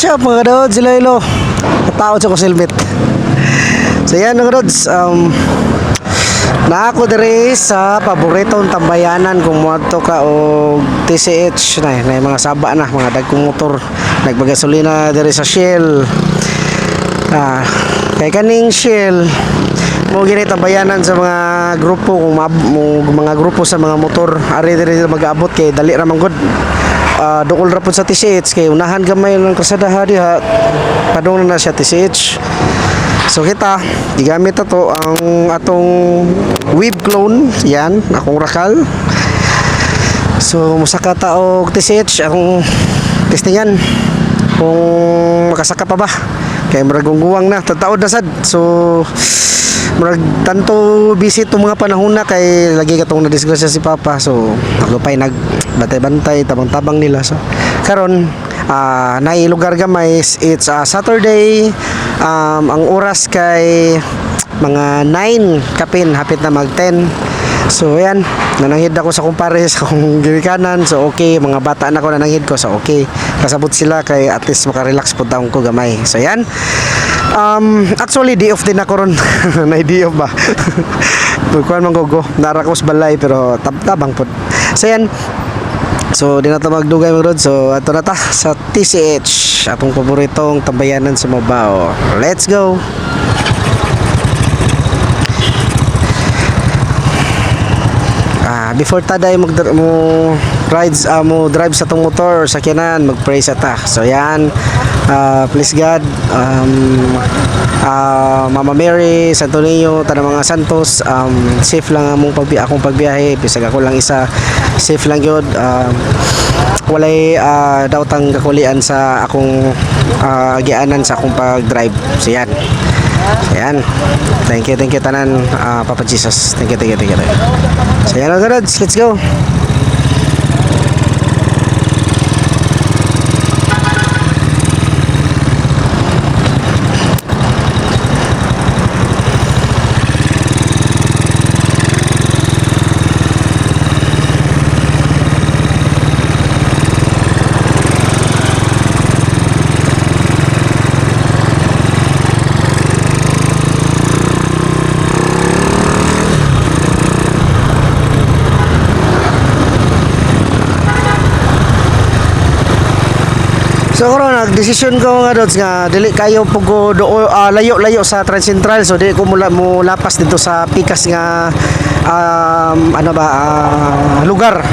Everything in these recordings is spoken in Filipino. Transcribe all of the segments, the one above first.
What's up mga kadods, Iloilo. Tao sa kusilbit. So yan mga kadods, na ako diri sa paboritong tambayanan kung muadto ka og TCH na mga saba na, mga dagkong motor nagbagasolina diri sa Shell. Kay kaning Shell mo gini tambayanan sa mga grupo kung mga grupo sa mga motor ari diri mag-abot kay dali ra man gud. Duol ra pud sa TCH kay unahan gamay ng kasadaha diha padung na siya TCH. So kita gigamit ato ang atong wave clone yan akong rakal. So musaka ta og TCH akong testingan kung makasaka pa ba kay murag guwang na tataod na sad. So murag tanto busy itong mga panahon na kay lagi katong nadisgrasya si Papa. So nagupay nagbantay-bantay tabang-tabang nila. So karon nay lugar gamay, it's Saturday. Ang oras kay mga 9 kapin hapit na mag 10. So yan, nananghid ako sa kumpare sa akong girikanan. So okay, mga bata na ko nananghid ko. So okay, kasabot sila kay at least makarelax po taong ko gamay. So yan, actually day off din ako ron. Nay day off ba? Kuan man go nara ko sa balay pero tabang po. So yan, so di na ta magdugay mga rod. So ato na ta sa TCH, atong paboritong tambayanan sa Mobao. Let's go. Before taday mo drive sa tong motor or sakyanan, mag-pray sa ta. So yan, please God, Mama Mary, Santo Niño, tanang mga santos, safe lang akong pagbiyahe, bisag ako lang isa, safe lang yun. Walay daotang kakulian sa akong agianan sa akong pag-drive. So yan. Ayan. Thank you tanan, Papa Jesus. Thank you. So yan mga karods, let's go. So karon nagdesisyon ko nga dods nga dili kayo pugo layo sa Trans Central. So dili ko mo lapas dito sa pikas nga lugar.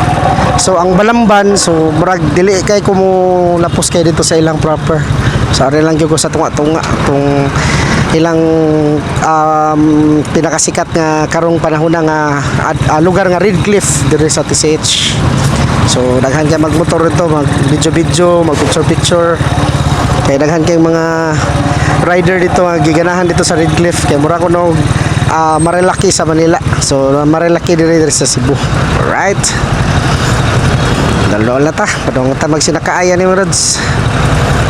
So ang Balamban, so murag dili kay ko mo lapos kay dito sa ilang proper. So ari lang gyud ko sa tunga-tunga tong ilang pinakasikat nga karong panahon nga lugar nga Red Cliff diri sa TCH. So daghan kay magmotor dito, mag video, mag picture. Kay daghan kay mga rider dito nga giganahan dito sa Red Cliff kay mura ko no Marilaki sa Manila. So Marilaki diri sa Cebu. Alright. Dalo na ta, padong ta magsinakaaya ni Rods.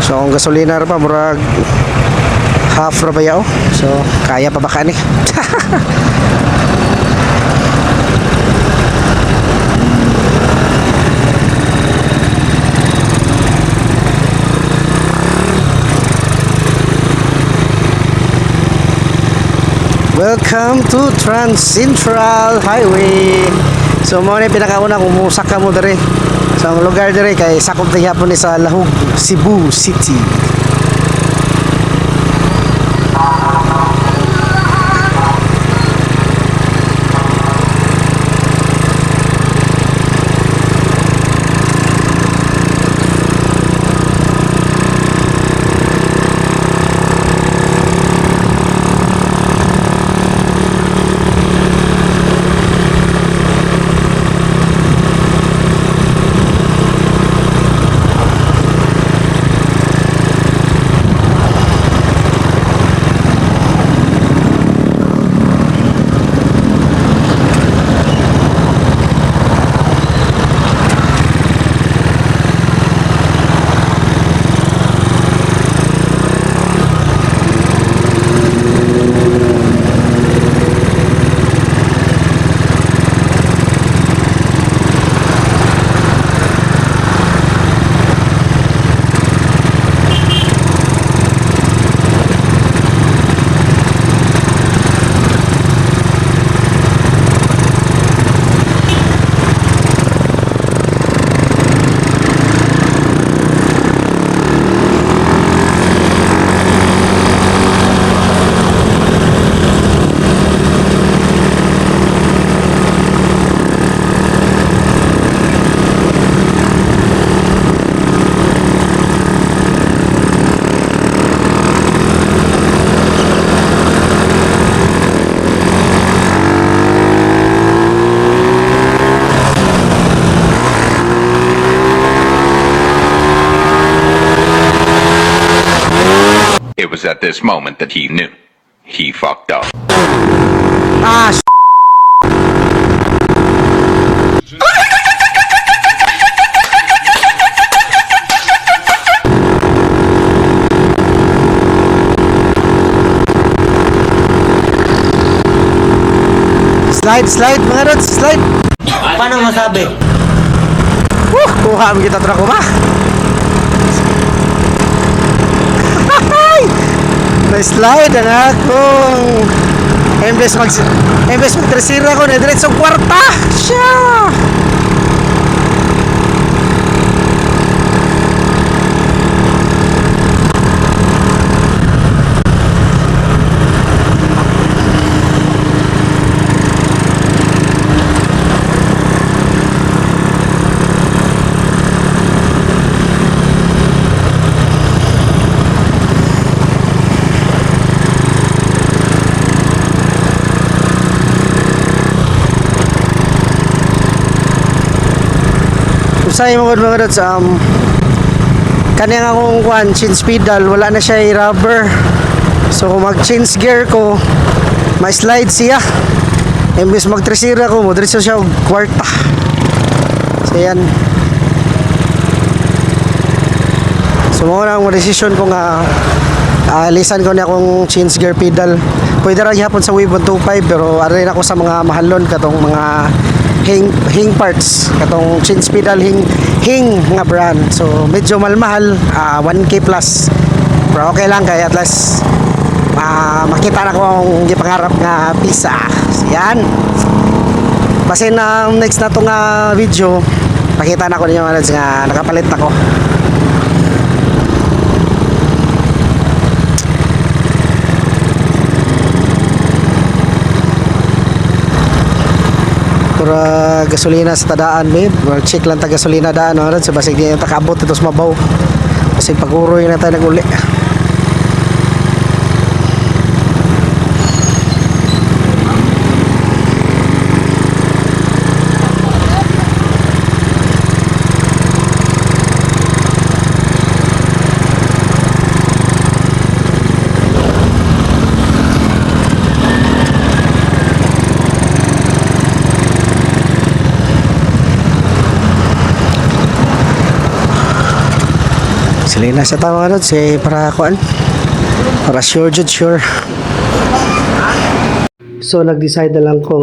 So ang gasolina ra pa murag half ra ba yaw. So kaya pa ba ka ni? Welcome to Trans Central Highway. So mo ni pinakauna kung musaka mo diri sa lugar diri kay sakop diha po ni sa Lahug, Cebu City. It was at this moment that he knew. He fucked up. Ah, slide mga rods, slide. Paano masabi? Kuha mo kita truck ko ba? Na-slide ang akong Imbes mag-tresira ko na diretsong kwarta. Siya! Usay mga rods, kaniyang akong kuhan, change pedal, wala na siya rubber. So kung mag-change gear ko, ma-slide siya. Imbes mag-tresira ko, diretso siya og kwarta. So yan. So muna ang decision ko nga alisan ko na akong change gear pedal. Pwede ra gihapon sa Wave 125 pero aray na ako sa mga mahalon katong mga hing parts katong change pedal hing nga brand. So medyo mahal 1k plus. Pero okay lang kaya at least makita na ko ang gipangarap nga pisa. So, yan. Basin na next na to nga video, pakita na ko ninyo nga nakapalit ako. Pura gasolina sa tadaan, babe. Check lang ta gasolina daan, no? So basig di ta kaabot ito sa mabaw. Basig paguroy na tayo naguli. Gasolina sa tama ron para kuan. Para sure. So nag-decide na lang kung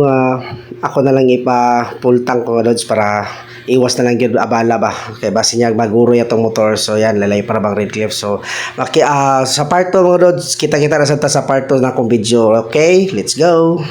ako na lang ipa full tank ko rods para iwas na lang gyud abala ba kay base niya maguro atong motor. So yan lalay para bang Redcliffe. So sa part 2 mga rods kita na sa part 2 na akong video. Okay, let's go.